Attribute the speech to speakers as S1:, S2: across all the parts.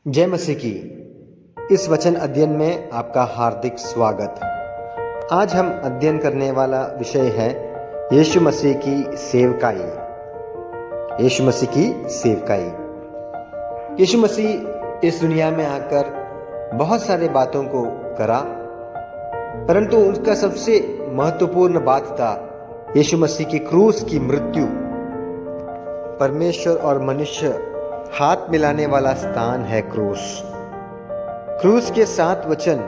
S1: जय मसीह की। इस वचन अध्ययन में आपका हार्दिक स्वागत। आज हम अध्ययन करने वाला विषय है यीशु मसीह की सेवकाई। यीशु मसीह की सेवकाई। यीशु मसीह इस दुनिया में आकर बहुत सारे बातों को करा, परंतु उसका सबसे महत्वपूर्ण बात था यीशु मसीह की क्रूस की मृत्यु। परमेश्वर और मनुष्य हाथ मिलाने वाला स्थान है क्रूस। क्रूस के 7 वचन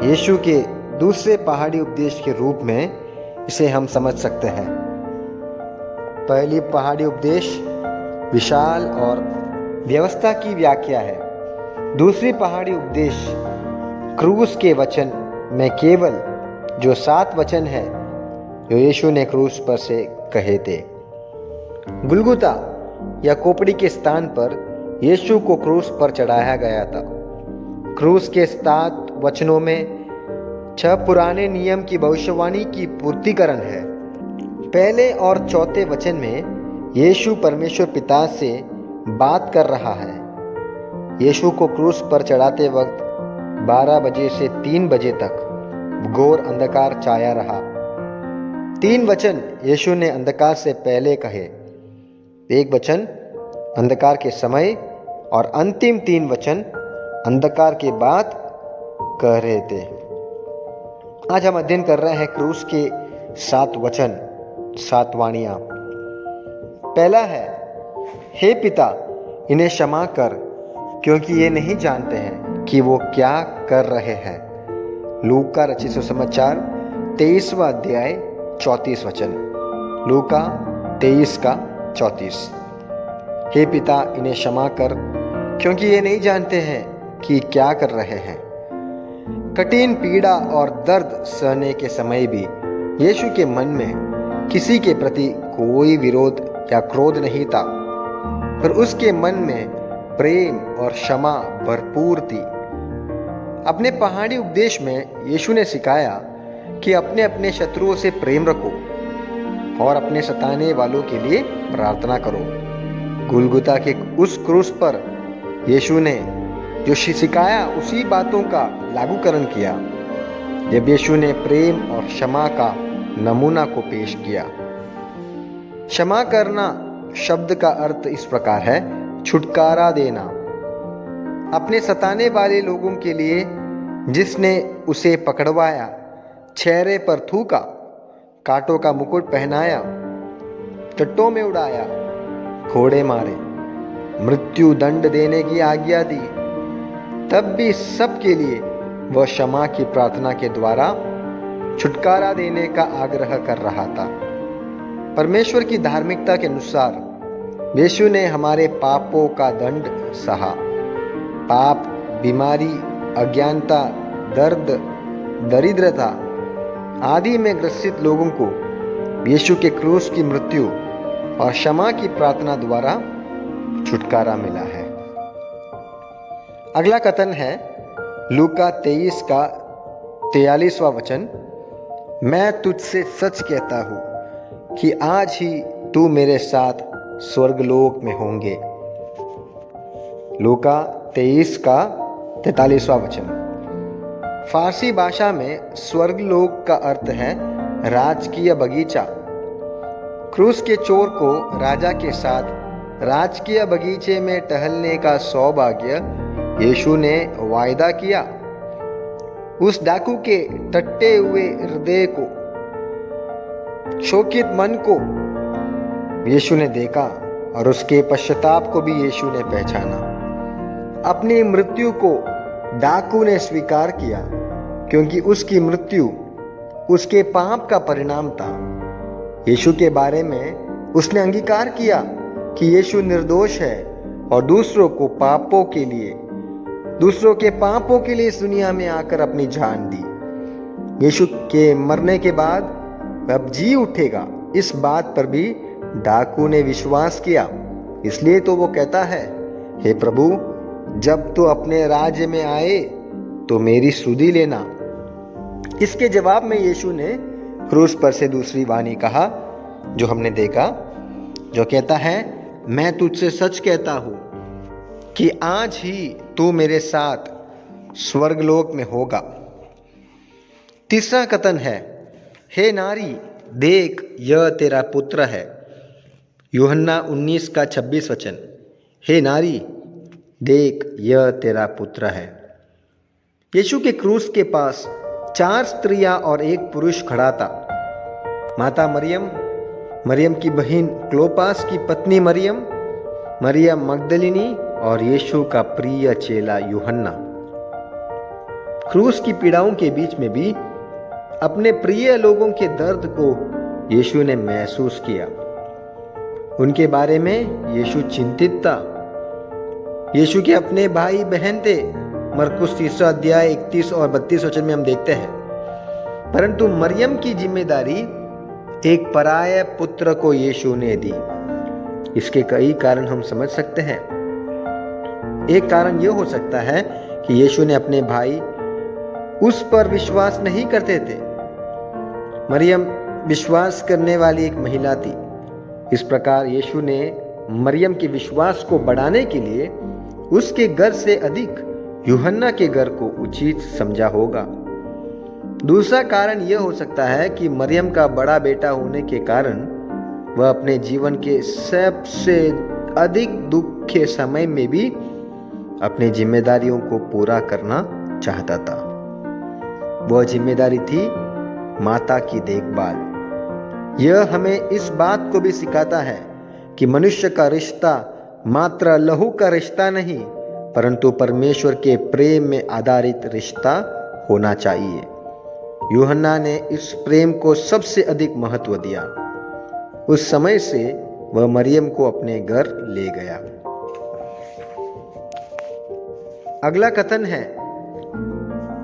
S1: यीशु के दूसरे पहाड़ी उपदेश के रूप में इसे हम समझ सकते हैं। पहली पहाड़ी उपदेश विशाल और व्यवस्था की व्याख्या है। दूसरी पहाड़ी उपदेश क्रूस के वचन में केवल जो 7 वचन है जो यीशु ने क्रूस पर से कहे थे। गुलगुता या खोपड़ी के स्थान पर यीशु को क्रूस पर चढ़ाया गया था। क्रूस के 7 वचनों में 6 पुराने नियम की भविष्यवाणी की पूर्तिकरण है। पहले और चौथे वचन में यीशु परमेश्वर पिता से बात कर रहा है। यीशु को क्रूस पर चढ़ाते वक्त 12 बजे से 3 बजे तक घोर अंधकार छाया रहा। 3 वचन यीशु ने अंधकार से पहले कहे, 1 वचन अंधकार के समय और अंतिम 3 वचन अंधकार के बाद कह रहे थे। आज हम अध्ययन कर रहे हैं क्रूस के 7 वचन, 7 वाणियां। पहला है, हे पिता इन्हें क्षमा कर, क्योंकि ये नहीं जानते हैं कि वो क्या कर रहे हैं। लूका रचित सुसमाचार 23वां अध्याय 34 वचन। लूका 23 का 34। हे पिता इन्हें क्षमा कर, क्योंकि ये नहीं जानते हैं कि क्या कर रहे हैं। कठिन पीड़ा और दर्द सहने के समय भी यीशु के मन में किसी के प्रति कोई विरोध या क्रोध नहीं था, पर उसके मन में प्रेम और क्षमा भरपूर थी। अपने पहाड़ी उपदेश में यीशु ने सिखाया कि अपने अपने शत्रुओं से प्रेम रखो और अपने सताने वालों के लिए प्रार्थना करो। गुलगुता के उस क्रूस पर यीशु ने जो सिखाया उसी बातों का लागूकरण किया जब यीशु ने प्रेम और क्षमा का नमूना को पेश किया। क्षमा करना शब्द का अर्थ इस प्रकार है, छुटकारा देना। अपने सताने वाले लोगों के लिए जिसने उसे पकड़वाया, चेहरे पर थूका, कांटों का मुकुट पहनाया, चट्टों में उड़ाया, घोड़े मारे, मृत्यु दंड देने की आज्ञा दी, तब भी सबके लिए वह क्षमा की प्रार्थना के द्वारा छुटकारा देने का आग्रह कर रहा था। परमेश्वर की धार्मिकता के अनुसार यीशु ने हमारे पापों का दंड सहा। पाप, बीमारी, अज्ञानता, दर्द, दरिद्रता आदि में ग्रसित लोगों को यीशु के क्रूस की मृत्यु और क्षमा की प्रार्थना द्वारा छुटकारा मिला है। अगला कथन है लूका 23 का 43वां वचन, मैं तुझसे सच कहता हूं कि आज ही तू मेरे साथ स्वर्गलोक में होंगे। लूका 23 का 43वां वचन। फारसी भाषा में स्वर्गलोक का अर्थ है राजकीय बगीचा। क्रूस के चोर को राजा के साथ राजकीय बगीचे में टहलने का सौभाग्य यीशु ने वायदा किया। उस डाकू के टट्टे हुए हृदय को, शोकित मन को यीशु ने देखा और उसके पश्चाताप को भी यीशु ने पहचाना। अपनी मृत्यु को डाकू ने स्वीकार किया, क्योंकि उसकी मृत्यु उसके पाप का परिणाम था। यीशु के बारे में उसने अंगीकार किया कि यीशु निर्दोष है और दूसरों के पापों के लिए इस दुनिया में आकर अपनी जान दी। यीशु के मरने के बाद अब जी उठेगा, इस बात पर भी डाकू ने विश्वास किया। इसलिए तो वो कहता है, हे प्रभु जब तू अपने राज्य में आए तो मेरी सुधि लेना। इसके जवाब में यीशु ने क्रूस पर से दूसरी वाणी कहा जो हमने देखा, जो कहता है, मैं तुझसे सच कहता हूं कि आज ही तू मेरे साथ स्वर्गलोक में होगा। तीसरा कथन है, हे नारी देख यह तेरा पुत्र है। यूहन्ना 19 का 26 वचन, हे नारी देख यह तेरा पुत्र है। यीशु के क्रूस के पास 4 स्त्रियां और एक पुरुष खड़ा था। माता मरियम, मरियम की बहन क्लोपास की पत्नी मरियम, मरियम मगदलिनी और यीशु का प्रिय चेला यूहन्ना। क्रूस की पीड़ाओं के बीच में भी अपने प्रिय लोगों के दर्द को यीशु ने महसूस किया। उनके बारे में यीशु चिंतित था। यीशु के अपने भाई बहन थे। मरकुस 3 अध्याय 31 और 32 वचन में हम देखते हैं। परंतु मरियम की जिम्मेदारी एक पराये पुत्र को यीशु ने दी। इसके कई कारण हम समझ सकते हैं। एक कारण यह हो सकता है कि यीशु ने अपने भाई उस पर विश्वास नहीं करते थे। मरियम विश्वास करने वाली एक महिला थी। इस प्रकार यीशु ने मरियम के विश्वास को बढ़ाने के लिए उसके घर से अधिक यूहन्ना के घर को उचित समझा होगा। दूसरा कारण यह हो सकता है कि मरियम का बड़ा बेटा होने के कारण वह अपने जीवन के सबसे अधिक दुख के समय में भी अपनी जिम्मेदारियों को पूरा करना चाहता था। वह जिम्मेदारी थी माता की देखभाल। यह हमें इस बात को भी सिखाता है कि मनुष्य का रिश्ता मात्र लहू का रिश्ता नहीं, परंतु परमेश्वर के प्रेम में आधारित रिश्ता होना चाहिए। यूहन्ना ने इस प्रेम को सबसे अधिक महत्व दिया। उस समय से वह मरियम को अपने घर ले गया। अगला कथन है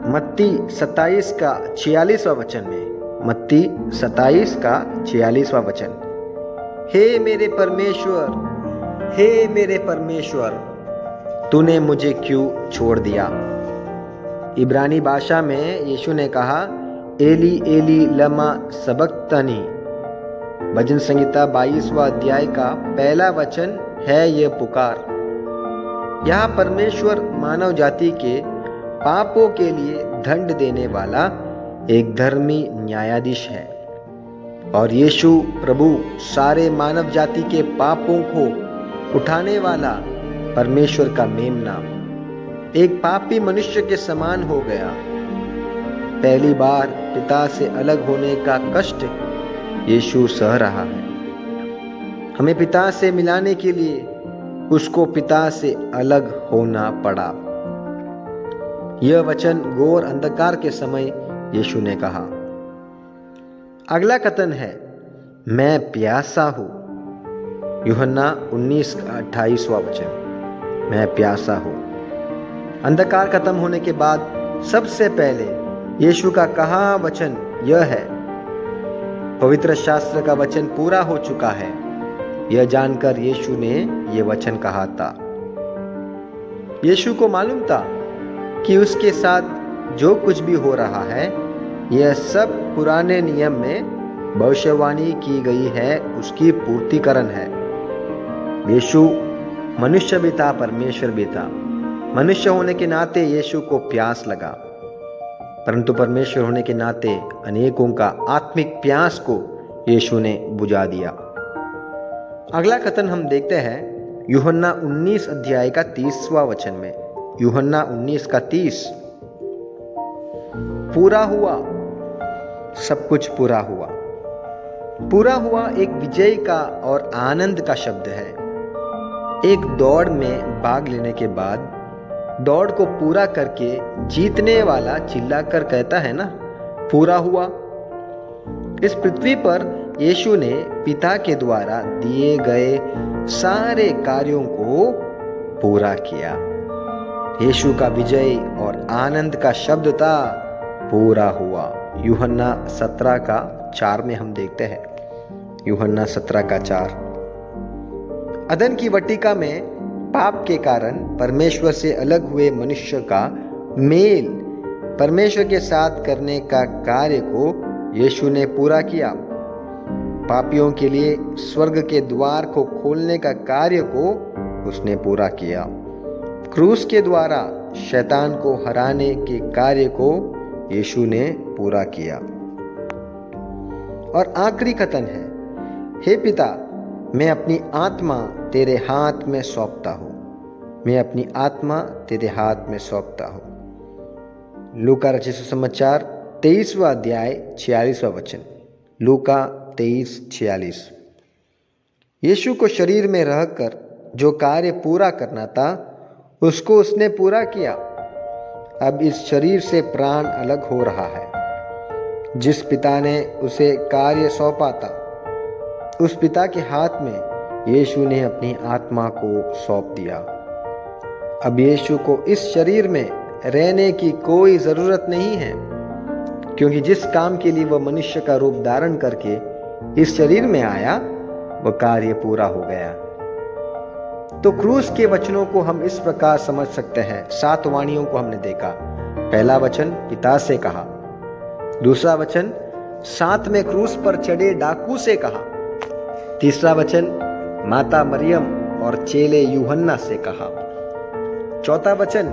S1: मत्ती 27 का 46वां वचन में। मत्ती 27 का 46वां वचन, हे मेरे परमेश्वर तूने मुझे क्यों छोड़ दिया। इब्रानी भाषा में यीशु ने कहा, एली एली लमा सबक्तनी। भजन संहिता 22वां अध्याय का पहला वचन है यह पुकार। यहाँ परमेश्वर मानव जाति के पापों के लिए दंड देने वाला एक धर्मी न्यायाधीश है और यीशु प्रभु सारे मानव जाति के पापों को उठाने वाला परमेश्वर का मेमना एक पापी मनुष्य के समान हो गया। पहली बार पिता से अलग होने का कष्ट यीशु सह रहा है। हमें पिता से मिलाने के लिए उसको पिता से अलग होना पड़ा। यह वचन घोर अंधकार के समय यीशु ने कहा। अगला कथन है, मैं प्यासा हूं। यूहन्ना 19 का 28वां वचन, मैं प्यासा हूं। अंधकार खत्म होने के बाद सबसे पहले यीशु का कहा वचन यह है, पवित्र शास्त्र का वचन पूरा हो चुका है। यह जानकर यीशु ने यह वचन कहा था। यीशु को मालूम था कि उसके साथ जो कुछ भी हो रहा है यह सब पुराने नियम में भविष्यवाणी की गई है उसकी पूर्तिकरण है। यीशु मनुष्य भी था, परमेश्वर भी था। मनुष्य होने के नाते यीशु को प्यास लगा, परंतु परमेश्वर होने के नाते अनेकों का आत्मिक प्यास को यीशु ने बुझा दिया। अगला कथन हम देखते हैं यूहन्ना 19 अध्याय का 30वां वचन में। यूहन्ना 19 का 30, पूरा हुआ, सब कुछ पूरा हुआ। पूरा हुआ एक विजय का और आनंद का शब्द है। एक दौड़ में भाग लेने के बाद दौड़ को पूरा करके जीतने वाला चिल्लाकर कहता है ना, पूरा हुआ। इस पृथ्वी पर यीशु ने पिता के द्वारा दिए गए सारे कार्यों को पूरा किया। यीशु का विजय और आनंद का शब्द था पूरा हुआ। यूहन्ना 17 का 4 में हम देखते हैं। यूहन्ना 17 का 4, अदन की वाटिका में पाप के कारण परमेश्वर से अलग हुए मनुष्य का मेल परमेश्वर के साथ करने का कार्य को यीशु ने पूरा किया। पापियों के लिए स्वर्ग के द्वार को खोलने का कार्य को उसने पूरा किया। क्रूस के द्वारा शैतान को हराने के कार्य को यीशु ने पूरा किया। और आखिरी कथन है, हे पिता, मैं अपनी आत्मा तेरे हाथ में सौंपता हूँ। मैं अपनी आत्मा तेरे हाथ में सौंपता हूँ। लूका रचित सुसमाचार 23वां अध्याय 46वां वचन। लूका 23:46। यीशु को शरीर में रहकर जो कार्य पूरा करना था उसको उसने पूरा किया। अब इस शरीर से प्राण अलग हो रहा है। जिस पिता ने उसे कार्य सौंपा था उस पिता के हाथ में यीशु ने अपनी आत्मा को सौंप दिया। अब यीशु को इस शरीर में रहने की कोई ज़रूरत नहीं है, क्योंकि जिस काम के लिए वह मनुष्य का रूप धारण करके इस शरीर में आया वह कार्य पूरा हो गया। तो क्रूस के वचनों को हम इस प्रकार समझ सकते हैं। 7 वाणियों को हमने देखा। पहला वचन पिता से कहा, दूसरा वचन साथ में क्रूस पर चढ़े डाकू से कहा, तीसरा वचन माता मरियम और चेले यूहन्ना से कहा, चौथा वचन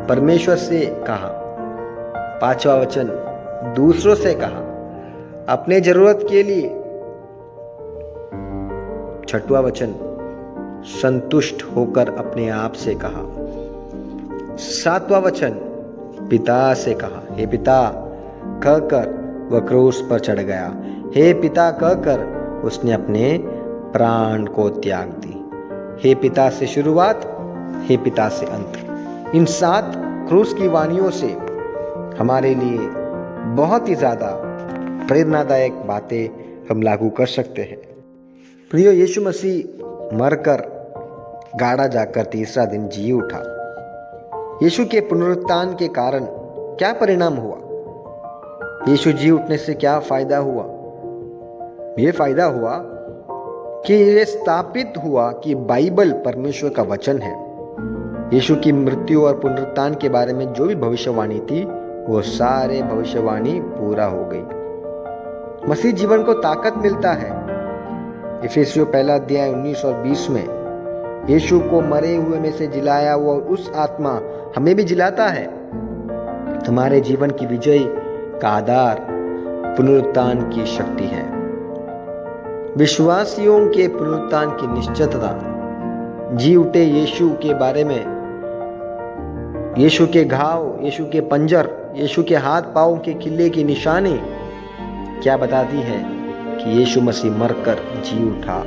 S1: परमेश्वर से कहा, पांचवा वचन दूसरों से कहा अपने जरूरत के लिए, छठवां वचन संतुष्ट होकर अपने आप से कहा, सातवां वचन पिता से कहा, हे पिता कहकर वह क्रूस पर चढ़ गया। हे पिता कहकर उसने अपने प्राण को त्याग दी। हे पिता से शुरुआत, हे पिता से अंत। इन 7 क्रूस की वाणियों से हमारे लिए बहुत ही ज़्यादा प्रेरणादायक बातें हम लागू कर सकते हैं। प्रियो, यीशु मसीह मरकर गाड़ा जाकर तीसरा दिन जी उठा। यीशु के पुनरुत्थान के कारण क्या परिणाम हुआ? यीशु जी उठने से क्या फायदा हुआ? ये फायदा हुआ कि ये स्थापित हुआ कि बाइबल परमेश्वर का वचन है। यीशु की मृत्यु और पुनरुत्थान के बारे में जो भी भविष्यवाणी थी वो सारे भविष्यवाणी पूरा हो गई। मसीह जीवन को ताकत मिलता है। इफिसियों 1 अध्याय 19 और 20 में यीशु को मरे हुए में से जिलाया हुआ उस आत्मा हमें भी जिलाता है। हमारे जीवन की विजय का आधार पुनरुत्थान की शक्ति है। विश्वासियों के पुनरुत्थान की निश्चितता, जी उठे यीशु के बारे में, यीशु के घाव, यीशु के पंजर, यीशु के हाथ पांव के किले की निशानी क्या बताती है कि यीशु मसीह मरकर जी उठा।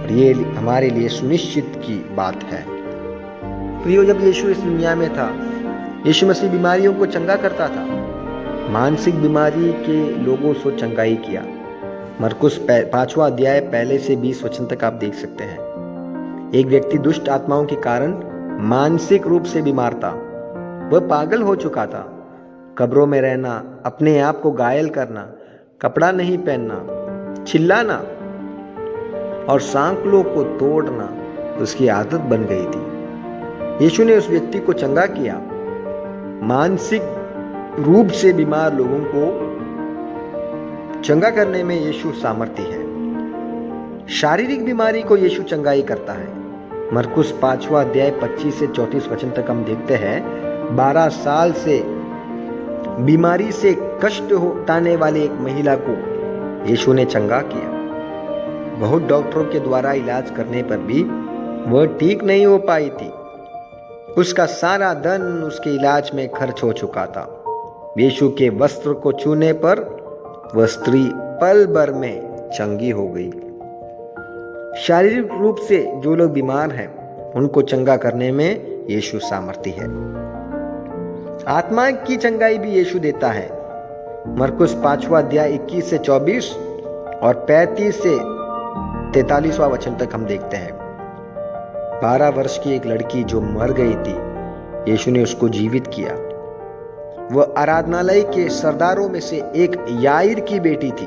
S1: और ये हमारे लिए सुनिश्चित की बात है। प्रियो, जब यीशु इस दुनिया में था, यीशु मसीह बीमारियों को चंगा करता था। मानसिक बीमारी के लोगों से चंगाई किया। मरकुस 5वां अध्याय 1 से 20 वचन तक आप देख सकते हैं। एक व्यक्ति दुष्ट आत्माओं के कारण मानसिक रूप से बीमार था। वह पागल हो चुका था। कब्रों में रहना, अपने आप को घायल करना, कपड़ा नहीं पहनना, चिल्लाना और सांकलों को तोड़ना उसकी आदत बन गई थी। यीशु ने उस व्यक्ति को चंगा किया। मानसिक रूप से बीमार लोगों को चंगा करने में यीशु सामर्थ्य है। शारीरिक बीमारी को यीशु चंगाई करता है। मरकुस 5वां अध्याय 25 से 34 वचन तक हम देखते हैं। 12 साल से बीमारी से कष्ट उठाने वाली एक महिला को यीशु ने चंगा किया। बहुत डॉक्टरों के द्वारा इलाज करने पर भी वह ठीक नहीं हो पाई थी। उसका सारा धन उसके इलाज में खर्च हो चुका था। यीशु के वस्त्र को छूने पर वह स्त्री पल भर में चंगी हो गई। शारीरिक रूप से जो लोग बीमार हैं उनको चंगा करने में यीशु सामर्थ्य है। आत्मा की चंगाई भी यीशु देता है। मरकुस 5वां अध्याय 21 से 24 और 35 से 43वां वचन तक हम देखते हैं। 12 वर्ष की एक लड़की जो मर गई थी, यीशु ने उसको जीवित किया। वह आराधनालय के सरदारों में से एक याईर की बेटी थी।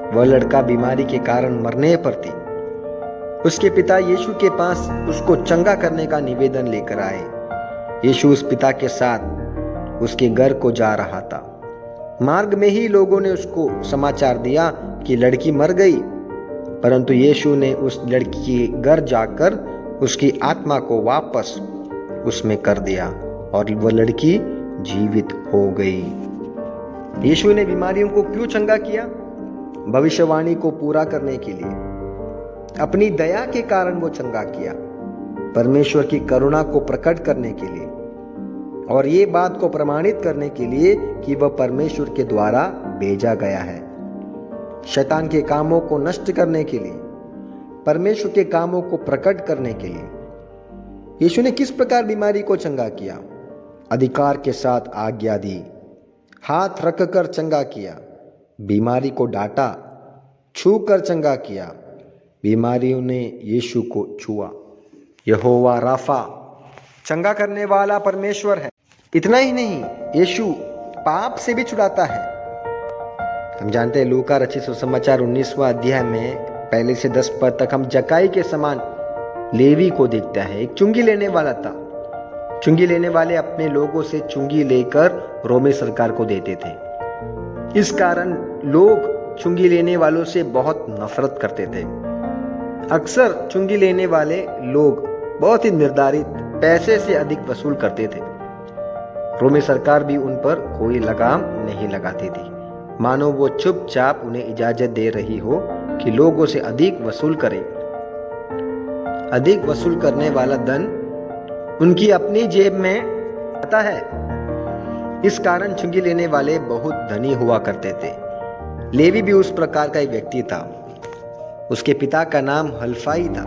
S1: वह लड़का बीमारी के कारण मरने पर थी। उसके पिता यीशु के पास उसको चंगा करने का निवेदन लेकर आए। यीशु उस पिता के साथ उसके घर को जा रहा था। मार्ग में ही लोगों ने उसको समाचार दिया कि लड़की मर गई, परंतु यीशु ने उस लड़की के घर जाकर उसकी आत्मा को वापस उसमें कर दिया और वह लड़की जीवित हो गई। यीशु ने बीमारियों को क्यों चंगा किया? भविष्यवाणी को पूरा करने के लिए। अपनी दया के कारण वो चंगा किया, परमेश्वर की करुणा को प्रकट करने के लिए, और ये बात को प्रमाणित करने के लिए कि वह परमेश्वर के द्वारा भेजा गया है। शैतान के कामों को नष्ट करने के लिए, परमेश्वर के कामों को प्रकट करने के लिए। यीशु ने किस प्रकार बीमारी को चंगा किया? अधिकार के साथ आज्ञा दी, हाथ रखकर चंगा किया, बीमारी को डांटा, छू कर चंगा किया। बीमारियों ने यीशु को छुआ। यहोवा राफा, चंगा करने वाला परमेश्वर है। इतना ही नहीं, यीशु पाप से भी छुड़ाता है। हम जानते हैं लूका रचित सुसमाचार 19वां अध्याय में पहले से 10 पद तक हम जक्कई के समान लेवी को देखता है। एक चुंगी लेने वाला था। चुंगी लेने वाले अपने लोगों से चुंगी लेकर रोमी सरकार को देते थे। इस कारण लोग चुंगी लेने वालों से बहुत नफरत करते थे। अक्सर चुंगी लेने वाले लोग बहुत ही निर्धारित पैसे से अधिक वसूल करते थे। रोमी सरकार भी उन पर कोई लगाम नहीं लगाती थी, मानो वो चुपचाप उन्हें इजाजत दे रही हो कि लोगों से अधिक वसूल करें। अधिक वसूल करने वाला धन उनकी अपनी जेब में आता है। इस कारण चुंगी लेने वाले बहुत धनी हुआ करते थे। लेवी भी उस प्रकार का एक व्यक्ति था। उसके पिता का नाम हलफाई था।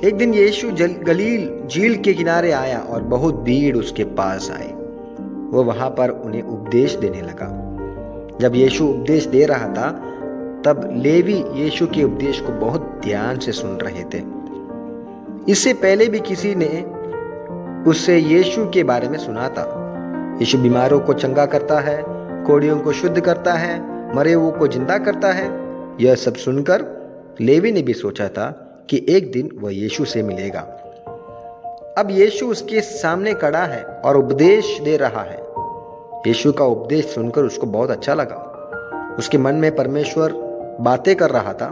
S1: एक दिन यीशु गलील झील के किनारे आया और बहुत भीड़ उसके पास आई। वो वहां पर उन्हें उपदेश देने लगा। जब यीशु उपदेश दे रहा था तब लेवी यीशु के उपदेश को बहुत ध्यान से सुन रहे थे। इससे पहले भी किसी ने उससे यीशु के बारे में सुना था। यीशु बीमारों को चंगा करता है, कोढ़ियों को शुद्ध करता है, मरे हुओं को जिंदा करता है। यह सब सुनकर लेवी ने भी सोचा था कि एक दिन वह यीशु से मिलेगा। अब यीशु उसके सामने खड़ा है और उपदेश दे रहा है। यीशु का उपदेश सुनकर उसको बहुत अच्छा लगा। उसके मन में परमेश्वर बातें कर रहा था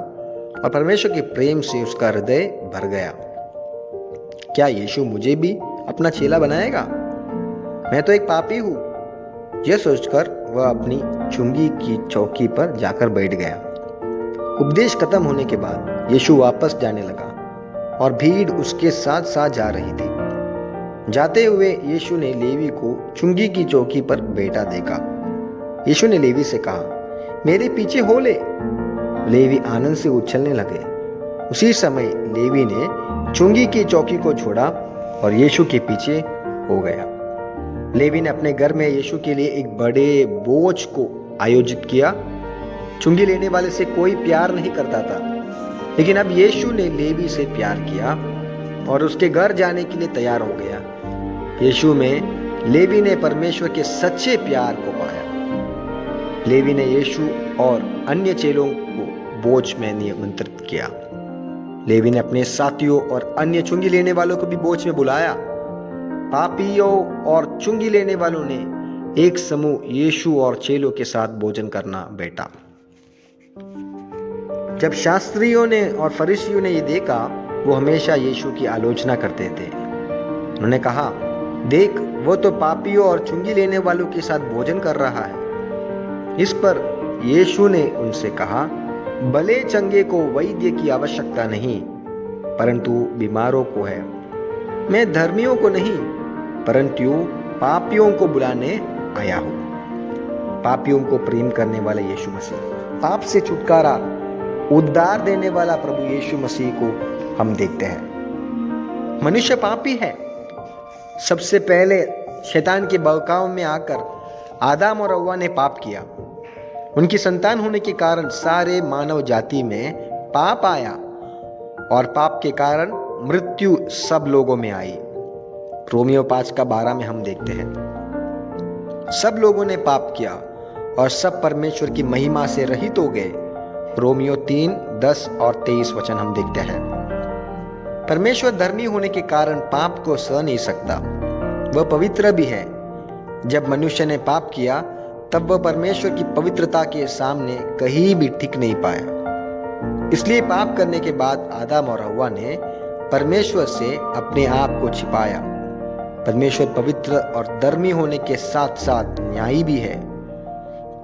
S1: और परमेश्वर के प्रेम से उसका हृदय भर गया। क्या यीशु मुझे भी अपना चेला बनाएगा? मैं तो एक पापी हूं। यह सोचकर वह अपनी चुंगी की चौकी पर जाकर बैठ गया। उपदेश खत्म होने के बाद यीशु वापस जाने लगा और भीड़ उसके साथ साथ जा रही थी। जाते हुए यीशु ने लेवी को चुंगी की चौकी पर बैठा देखा। यीशु ने लेवी से कहा, मेरे पीछे हो ले। लेवी आनंद से उछलने लगे। उसी समय लेवी ने चुंगी की चौकी को छोड़ा और यीशु के पीछे हो गया। लेवी ने अपने घर में यीशु के लिए एक बड़े बोझ को आयोजित किया। चुंगी लेने वाले से कोई प्यार नहीं करता था, लेकिन अब यीशु ने लेवी से प्यार किया और उसके घर जाने के लिए तैयार हो गया। यीशु में लेवी ने परमेश्वर के सच्चे प्यार को पाया। लेवी ने यीशु और अन्य चेलों को बोझ में निमंत्रित किया। लेवी ने अपने साथियों और अन्य चुंगी लेने वालों को भी बोझ में बुलाया। पापियों और चुंगी लेने वालों ने एक समूह यीशु और चेलों के साथ भोजन करना बैठा। जब शास्त्रियों ने और फरीसियों ने ये देखा, वो हमेशा यीशु की आलोचना करते थे। उन्होंने कहा, देख, वो तो पापियों और चुंगी लेने वालों के साथ भोजन कर रहा है। इस पर यीशु ने उनसे कहा, भले चंगे को वैद्य की आवश्यकता नहीं, परंतु बीमारों को है। मैं धर्मियों को नहीं, परंतु पापियों को बुलाने आया हूं। पापियों को प्रेम करने वाला यीशु मसीह, पाप से छुटकारा, उद्धार देने वाला प्रभु यीशु मसीह को हम देखते हैं। मनुष्य पापी है। सबसे पहले शैतान के बहकाव में आकर आदम और हव्वा ने पाप किया। उनकी संतान होने के कारण सारे मानव जाति में पाप आया और पाप के कारण मृत्यु सब लोगों में आई। रोमियो 5:12 में हम देखते हैं, सब लोगों ने पाप किया और सब परमेश्वर की महिमा से रहित हो गए। रोमियो 3:10 और 23 वचन हम देखते हैं। परमेश्वर धर्मी होने के कारण पाप को सह नहीं सकता। वह पवित्र भी है। जब मनुष्य ने पाप किया तब वह परमेश्वर की पवित्रता के सामने कहीं भी टिक नहीं पाया। इसलिए पाप करने के बाद आदम और हव्वा ने परमेश्वर से अपने आप को छिपाया परमेश्वर पवित्र और धर्मी होने के साथ साथ न्यायी भी है।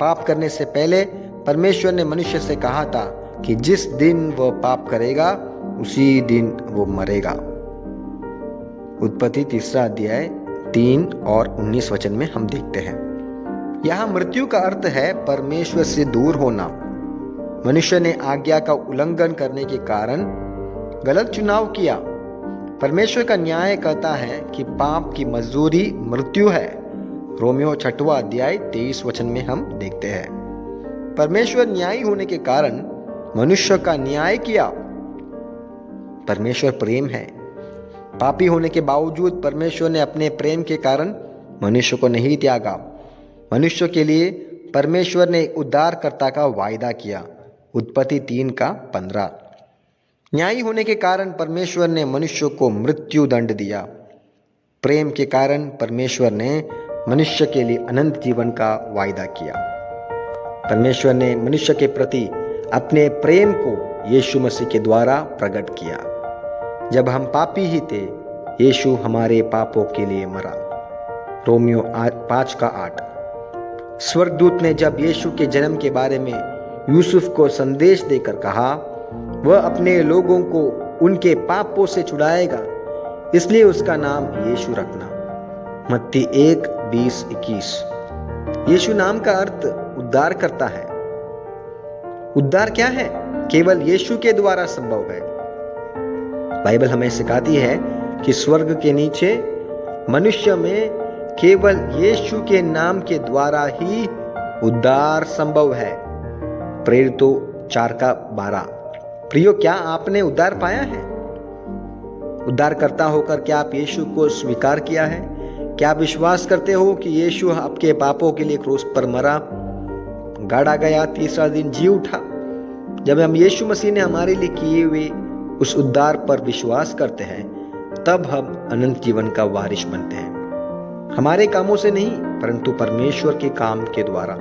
S1: पाप करने से पहले परमेश्वर ने मनुष्य से कहा था कि जिस दिन वह पाप करेगा उसी दिन वो मरेगा। उत्पत्ति 3 अध्याय 3 और 19 वचन में हम देखते हैं। यहाँ मृत्यु का अर्थ है परमेश्वर से दूर होना। मनुष्य ने आज्ञा का उल्लंघन करने के कारण गलत चुनाव किया। परमेश्वर का न्याय कहता है कि पाप की मजदूरी मृत्यु है। रोमियो 6 अध्याय 23 वचन में हम देखते हैं। परमेश्वर न्यायी होने के कारण मनुष्य का न्याय किया। परमेश्वर प्रेम है। पापी होने के बावजूद परमेश्वर ने अपने प्रेम के कारण मनुष्य को नहीं त्यागा। मनुष्य के लिए परमेश्वर ने उद्धारकर्ता का वायदा किया। उत्पत्ति 3:15। न्यायी होने के कारण परमेश्वर ने मनुष्य को मृत्यु दंड दिया। प्रेम के कारण परमेश्वर ने मनुष्य के लिए अनंत जीवन का वायदा किया। परमेश्वर ने मनुष्य के प्रति अपने प्रेम को यीशु मसीह के द्वारा प्रकट किया। जब हम पापी ही थे, यीशु हमारे पापों के लिए मरा। रोमियो 5:8। स्वर्गदूत ने जब यीशु के जन्म के बारे में यूसुफ को संदेश देकर कहा, वह अपने लोगों को उनके पापों से छुड़ाएगा, इसलिए उसका नाम यीशु रखना। मत्ती 1:20-21। यीशु नाम का अर्थ उद्धार करता है। उद्धार क्या है? केवल यीशु के द्वारा संभव है। बाइबल हमें सिखाती है कि स्वर्ग के नीचे मनुष्य में केवल यीशु के नाम के द्वारा ही उद्धार संभव है। प्रेरितों 4:12। प्रियो, क्या आपने उद्धार पाया है? उद्धारकर्ता होकर क्या आप यीशु को स्वीकार किया है? क्या आप विश्वास करते हो कि यीशु आपके पापों के लिए क्रूस पर मरा, गाड़ा गया, तीसरा दिन जी उठा? जब हम यीशु मसीह ने हमारे लिए किए हुए उस उद्धार पर विश्वास करते हैं, तब हम अनंत जीवन का वारिस बनते हैं। हमारे कामों से नहीं, परंतु परमेश्वर के काम के द्वारा।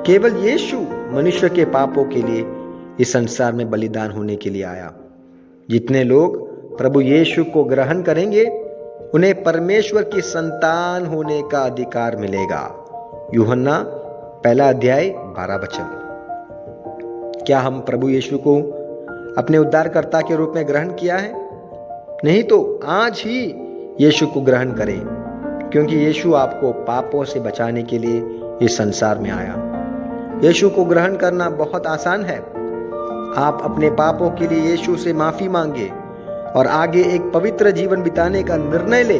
S1: केवल यीशु मनुष्य के पापों के लिए इस संसार में बलिदान होने के लिए आया। जितने लोग प्रभु यीशु को ग्रहण करेंगे, उन्हें परमेश्वर की संतान होने का अधिकार मिलेगा। यूहन्ना 1 अध्याय 12 वचन। क्या हम प्रभु यीशु को अपने उद्धारकर्ता के रूप में ग्रहण किया है? नहीं तो आज ही यीशु को ग्रहण करें, क्योंकि यीशु आपको पापों से बचाने के लिए इस संसार में आया। यीशु को ग्रहण करना बहुत आसान है। आप अपने पापों के लिए यीशु से माफी मांगे और आगे एक पवित्र जीवन बिताने का निर्णय ले।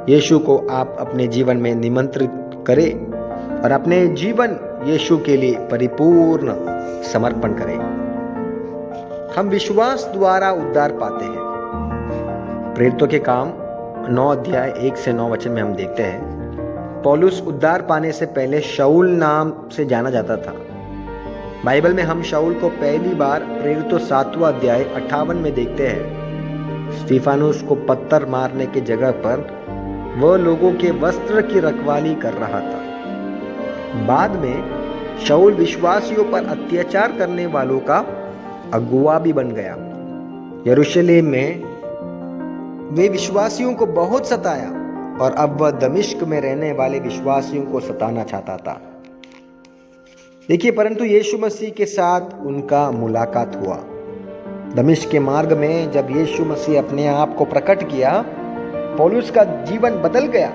S1: यीशु को आप अपने जीवन में निमंत्रित करें और अपने जीवन यीशु के लिए परिपूर्ण समर्पण करें। हम विश्वास द्वारा उद्धार पाते हैं। प्रेरितों के काम 9 अध्याय 1 से 9 वचन में हम देखते हैं, पौलुस उद्धार पाने से पहले शाऊल नाम से जाना जाता था। बाइबल में हम शाऊल को पहली बार प्रेरितों 7वां अध्याय 58 में देखते हैं। स्तिफानुस को पत्थर मारने की जगह पर वह लोगों के वस्त्र की रखवाली कर रहा था। बाद में शाऊल विश्वासियों पर अत्याचार करने वालों का अगुवा भी बन गया। यरूशलेम में वे विश्वासियों को बहुत सताया और अब वह दमिश्क में रहने वाले विश्वासियों को सताना चाहता था। देखिए, परंतु यीशु मसीह के साथ उनका मुलाकात हुआ। दमिश्क के मार्ग में जब यीशु मसीह अपने आप को प्रकट किया, पौलुस का जीवन बदल गया।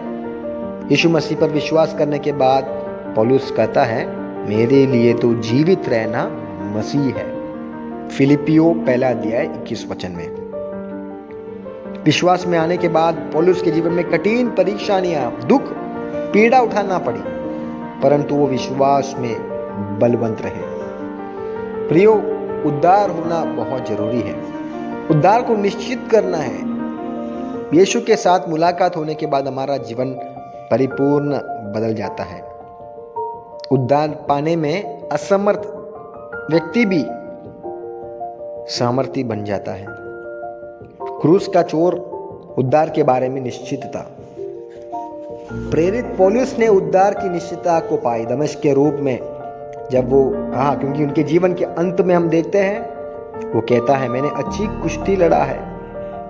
S1: यीशु मसीह पर विश्वास करने के बाद पौलुस कहता है, मेरे लिए तो जीवित रहना मसीह है। फिलिपियो 1 अध्याय 21 वचन में। विश्वास में आने के बाद पौलुस के जीवन में कठिन परेशानियां, दुख, पीड़ा उठाना पड़ी, परंतु वो विश्वास में बलवंत रहे। प्रियो, उद्धार होना बहुत जरूरी है। उद्धार को निश्चित करना है। यीशु के साथ मुलाकात होने के बाद हमारा जीवन परिपूर्ण बदल जाता है। उद्धार पाने में असमर्थ व्यक्ति भी सामर्थी बन जाता है। क्रूस का चोर उद्धार के बारे में निश्चित था। प्रेरित पौलुस ने उद्धार की निश्चितता को पाई दमिश्क के रूप में, जब वो कहा, क्योंकि उनके जीवन के अंत में हम देखते हैं, वो कहता है, मैंने अच्छी कुश्ती लड़ा है,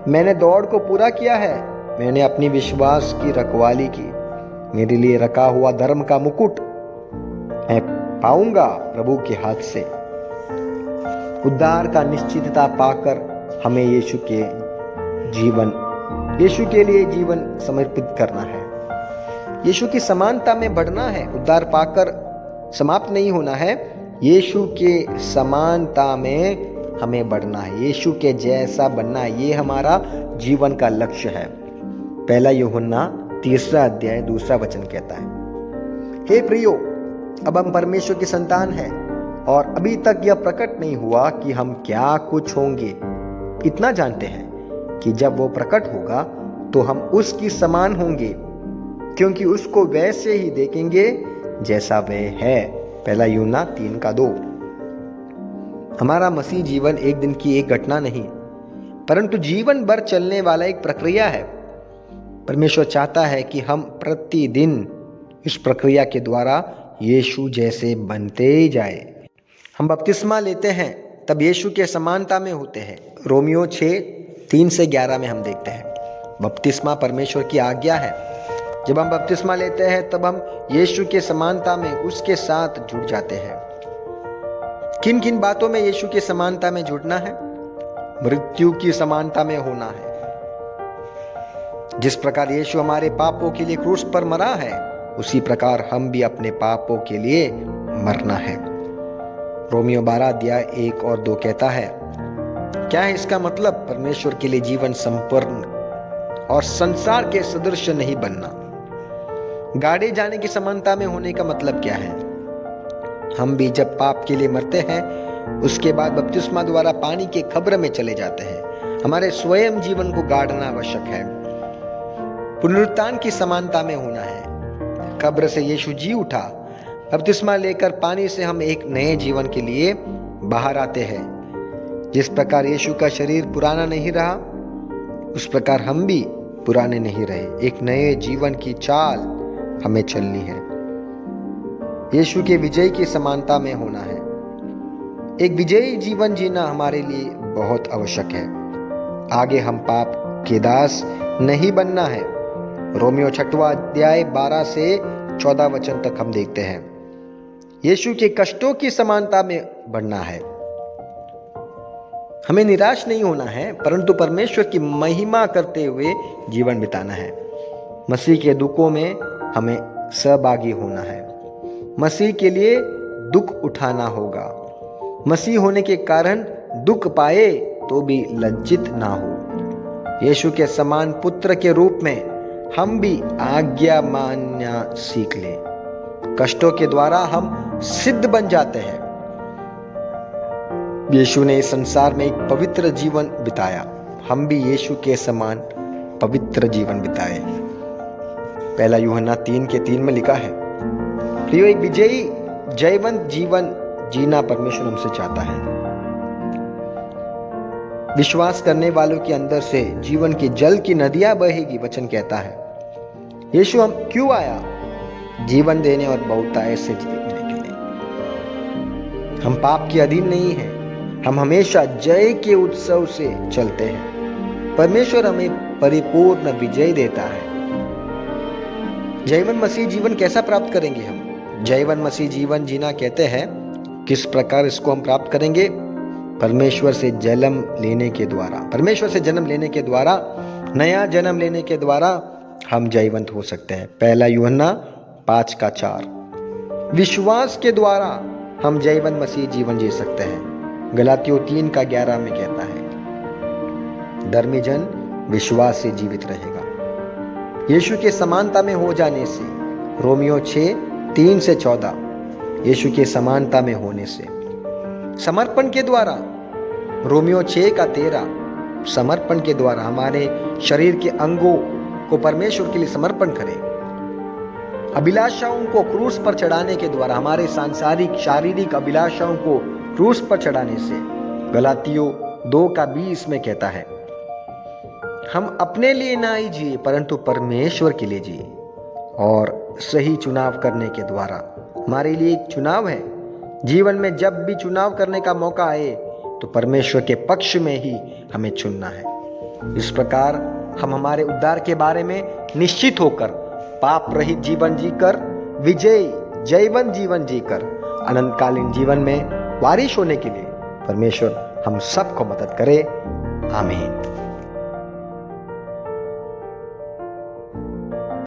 S1: मैंने दौड़ को पूरा किया है, मैंने अपनी विश्वास की रखवाली की। मेरे लिए रखा हुआ धर्म का मुकुट मैं पाऊंगा प्रभु के हाथ से। उद्धार का निश्चितता पाकर हमें यीशु के लिए जीवन समर्पित करना है। यीशु की समानता में बढ़ना है। उद्धार पाकर समाप्त नहीं होना है, यीशु के समानता में हमें बढ़ना है, यीशु के जैसा बनना है। ये हमारा जीवन का लक्ष्य है। पहला यूहन्ना 3 अध्याय 2 वचन कहता है, हे प्रियो, अब हम परमेश्वर की संतान हैं और अभी तक यह प्रकट नहीं हुआ कि हम क्या कुछ होंगे। इतना जानते हैं कि जब वो प्रकट होगा तो हम उसकी समान होंगे, क्योंकि उसको वैसे ही देखेंगे जैसा वह है। पहला यूहन्ना 3:2। हमारा मसीह जीवन एक दिन की एक घटना नहीं, परंतु जीवन भर चलने वाला एक प्रक्रिया है। परमेश्वर चाहता है कि हम प्रतिदिन इस प्रक्रिया के द्वारा यीशु जैसे बनते जाए। हम बपतिस्मा लेते हैं तब यीशु के समानता में होते हैं। रोमियो 6:3-11 में हम देखते हैं बपतिस्मा परमेश्वर की आज्ञा है। जब हम बपतिस्मा लेते हैं तब हम यीशु के समानता में उसके साथ जुड़ जाते हैं। किन किन बातों में यीशु की समानता में जुड़ना है? मृत्यु की समानता में होना है। जिस प्रकार यीशु हमारे पापों के लिए क्रूस पर मरा है, उसी प्रकार हम भी अपने पापों के लिए मरना है। रोमियो 12:1-2 कहता है, क्या है इसका मतलब? परमेश्वर के लिए जीवन संपूर्ण और संसार के सदृश नहीं बनना। गाड़े जाने की समानता में होने का मतलब क्या है? हम भी जब पाप के लिए मरते हैं, उसके बाद बपतिस्मा द्वारा पानी के कब्र में चले जाते हैं। हमारे स्वयं जीवन को गाड़ना आवश्यक है। पुनरुत्थान की समानता में होना है। कब्र से यीशु जी उठा। बपतिस्मा लेकर पानी से हम एक नए जीवन के लिए बाहर आते हैं। जिस प्रकार यीशु का शरीर पुराना नहीं रहा, उस प्रकार हम भी पुराने नहीं रहे। एक नए जीवन की चाल हमें चलनी है। यीशु के विजय की समानता में होना है। एक विजयी जीवन जीना हमारे लिए बहुत आवश्यक है। आगे हम पाप के दास नहीं बनना है। रोमियो 6 अध्याय 12-14 वचन तक हम देखते हैं। यीशु के कष्टों की समानता में बढ़ना है। हमें निराश नहीं होना है, परंतु परमेश्वर की महिमा करते हुए जीवन बिताना है। मसीह के दुखों में हमें सहभागी होना है। मसीह के लिए दुख उठाना होगा। मसीह होने के कारण दुख पाए तो भी लज्जित ना हो। यीशु के समान पुत्र के रूप में हम भी आज्ञा मानना सीख लें। कष्टों के द्वारा हम सिद्ध बन जाते हैं। यीशु ने इस संसार में एक पवित्र जीवन बिताया। हम भी यीशु के समान पवित्र जीवन बिताए। पहला यूहन्ना 3:3 में लिखा है, प्रियो, एक विजयी जयवंत जीवन जीना परमेश्वर हमसे चाहता है। विश्वास करने वालों के अंदर से जीवन की जल की नदियां बहेगी, वचन कहता है। यीशु हम क्यों आया? जीवन देने और बहुतायत से जीने के लिए। हम पाप के अधीन नहीं हैं। हम हमेशा जय के उत्सव से चलते हैं। परमेश्वर हमें परिपूर्ण विजय देता है। जयवन मसीह जीवन कैसा प्राप्त करेंगे हम? जयवन मसीह जीवन जीना कहते हैं, किस प्रकार इसको हम प्राप्त करेंगे? परमेश्वर से जन्म लेने के द्वारा। परमेश्वर से जन्म लेने के द्वारा, नया जन्म लेने के द्वारा हम जयवंत हो सकते हैं। पहला यूहन्ना 5:4। विश्वास के द्वारा हम जयवंत मसीह जीवन जी सकते हैं। गलातियों 3:11 में कहता है, धर्मी जन विश्वास से जीवित रहेगा। यीशु के समानता में हो जाने से। रोमियो 6:3-14। यीशु के समानता में होने से। समर्पण के द्वारा। रोमियो 6:13। समर्पण के द्वारा हमारे शरीर के अंगों को परमेश्वर के लिए समर्पण करें। अभिलाषाओं को क्रूस पर चढ़ाने के द्वारा, हमारे सांसारिक शारीरिक अभिलाषाओं को क्रूस पर चढ़ाने से। गलातियों 2:20 में कहता है, हम अपने लिए ना ही जिए परंतु परमेश्वर के लिए जिए। और सही चुनाव करने के द्वारा। हमारे लिए एक चुनाव है। जीवन में जब भी चुनाव करने का मौका आए तो परमेश्वर के पक्ष में ही हमें चुनना है। इस प्रकार हम हमारे उद्धार के बारे में निश्चित होकर पाप रहित जीवन जीकर विजयी जयवंत जीवन जीकर अनंतकालीन जीवन में वारिश होने के लिए परमेश्वर हम सबको मदद करे। आमीन।